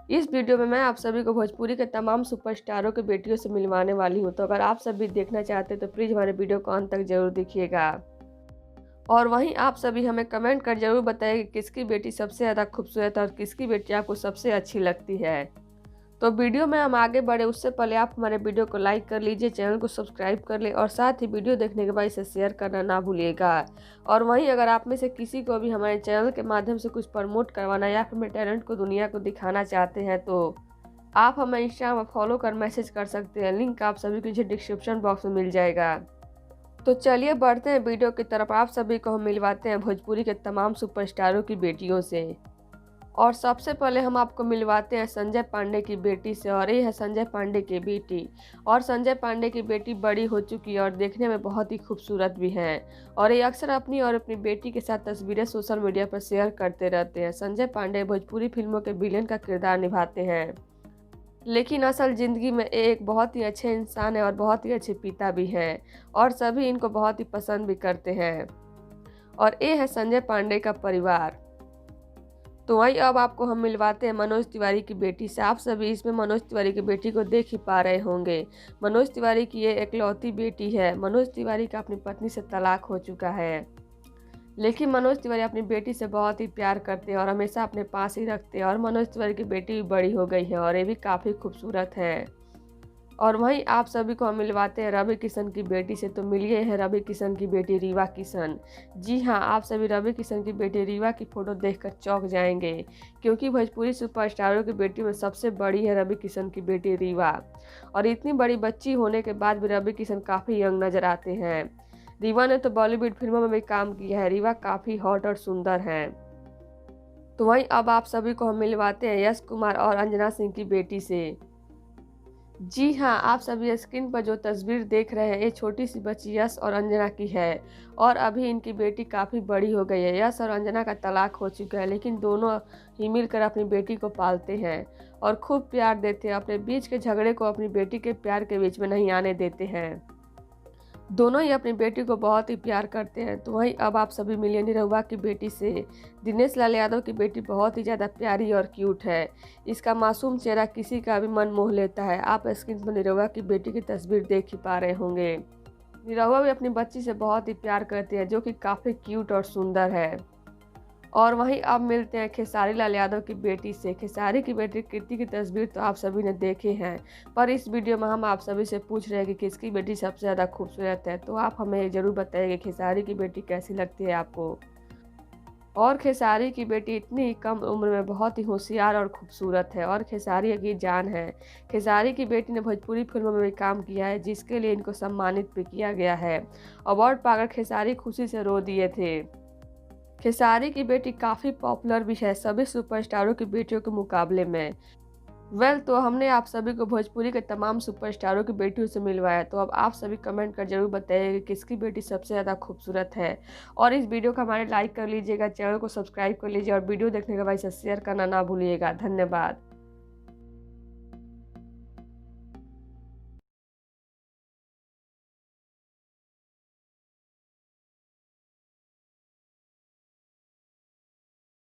इस वीडियो में मैं आप सभी को भोजपुरी के तमाम सुपरस्टारों के बेटियों से मिलवाने वाली हूँ। तो अगर आप सभी देखना चाहते हैं तो प्लीज़ हमारे वीडियो को अंत तक ज़रूर देखिएगा। और वहीं आप सभी हमें कमेंट कर ज़रूर बताइए कि किसकी बेटी सबसे ज़्यादा खूबसूरत है और किसकी बेटी आपको सबसे अच्छी लगती है। तो वीडियो में हम आगे बढ़े उससे पहले आप हमारे वीडियो को लाइक कर लीजिए, चैनल को सब्सक्राइब कर ले और साथ ही वीडियो देखने के बाद इसे शेयर करना ना भूलिएगा। और वहीं अगर आप में से किसी को भी हमारे चैनल के माध्यम से कुछ प्रमोट करवाना या फिर अपने टैलेंट को दुनिया को दिखाना चाहते हैं तो आप हमें इंस्टाग्राम पर फॉलो कर मैसेज कर सकते हैं। लिंक आप सभी को नीचे डिस्क्रिप्शन बॉक्स में मिल जाएगा। तो चलिए बढ़ते हैं वीडियो की तरफ। आप सभी को हम मिलवाते हैं भोजपुरी के तमाम सुपरस्टारों की बेटियों से। और सबसे पहले हम आपको मिलवाते हैं संजय पांडे की बेटी से, और ये है संजय पांडे की बेटी। और संजय पांडे की बेटी बड़ी हो चुकी है और देखने में बहुत ही खूबसूरत भी हैं। और ये अक्सर अपनी और अपनी बेटी के साथ तस्वीरें सोशल मीडिया पर शेयर करते रहते हैं। संजय पांडे भोजपुरी फिल्मों के विलेन का किरदार निभाते हैं, लेकिन असल ज़िंदगी में ये एक बहुत ही अच्छे इंसान है और बहुत ही अच्छे पिता भी हैं और सभी इनको बहुत ही पसंद भी करते हैं। और ये है संजय पांडे का परिवार। तो वहीं अब आपको हम मिलवाते हैं मनोज तिवारी की बेटी से। आप सभी इसमें मनोज तिवारी की बेटी को देख ही पा रहे होंगे। मनोज तिवारी की ये इकलौती बेटी है। मनोज तिवारी का अपनी पत्नी से तलाक हो चुका है, लेकिन मनोज तिवारी अपनी बेटी से बहुत ही प्यार करते हैं और हमेशा अपने पास ही रखते हैं। और मनोज तिवारी की बेटी भी बड़ी हो गई है और ये भी काफ़ी खूबसूरत है। और वहीं आप सभी को हम मिलवाते हैं रवि किशन की बेटी से। तो मिलिए है रवि किशन की बेटी रीवा किशन। जी हाँ, आप सभी रवि किशन की बेटी रीवा की फ़ोटो देखकर चौंक जाएंगे, क्योंकि भोजपुरी सुपरस्टारों की बेटी में सबसे बड़ी है रवि किशन की बेटी रीवा। और इतनी बड़ी बच्ची होने के बाद भी रवि किशन काफ़ी यंग नज़र आते हैं। रीवा ने तो बॉलीवुड फिल्मों में भी काम किया है। रीवा काफ़ी हॉट और सुंदर हैं। तो वहीं अब आप सभी को हम मिलवाते हैं यश कुमार और अंजना सिंह की बेटी से। जी हाँ, आप सभी स्क्रीन पर जो तस्वीर देख रहे हैं ये छोटी सी बच्ची यश और अंजना की है। और अभी इनकी बेटी काफ़ी बड़ी हो गई है। यश और अंजना का तलाक हो चुका है, लेकिन दोनों ही मिलकर अपनी बेटी को पालते हैं और खूब प्यार देते हैं। अपने बीच के झगड़े को अपनी बेटी के प्यार के बीच में नहीं आने देते हैं। दोनों ही अपनी बेटी को बहुत ही प्यार करते हैं। तो वहीं अब आप सभी मिलिए निरहुआ की बेटी से। दिनेश लाल यादव की बेटी बहुत ही ज़्यादा प्यारी और क्यूट है। इसका मासूम चेहरा किसी का भी मन मोह लेता है। आप स्क्रीन पर निरहुआ की बेटी की तस्वीर देख ही पा रहे होंगे। निरहुआ भी अपनी बच्ची से बहुत ही प्यार करती है, जो कि काफ़ी क्यूट और सुंदर है। और वहीं अब मिलते हैं खेसारी लाल यादव की बेटी से। खेसारी की बेटी कीर्ति की तस्वीर तो आप सभी ने देखे हैं, पर इस वीडियो में हम आप सभी से पूछ रहे हैं कि किसकी बेटी सबसे ज़्यादा खूबसूरत है। तो आप हमें ज़रूर बताइए कि खेसारी की बेटी कैसी लगती है आपको। और खेसारी की बेटी इतनी कम उम्र में बहुत ही होशियार और खूबसूरत है और खेसारी की जान है। खेसारी की बेटी ने भोजपुरी फिल्मों में भी काम किया है, जिसके लिए इनको सम्मानित भी किया गया है। अवार्ड पाकर खेसारी खुशी से रो दिए थे। खेसारी की बेटी काफ़ी पॉपुलर भी है सभी सुपरस्टारों की बेटियों के मुकाबले में। तो हमने आप सभी को भोजपुरी के तमाम सुपरस्टारों की बेटियों से मिलवाया। तो अब आप सभी कमेंट कर जरूर बताइए कि किसकी बेटी सबसे ज़्यादा खूबसूरत है। और इस वीडियो को हमारे लाइक कर लीजिएगा, चैनल को सब्सक्राइब कर लीजिए और वीडियो देखने के बाद इसे शेयर करना ना भूलिएगा। धन्यवाद।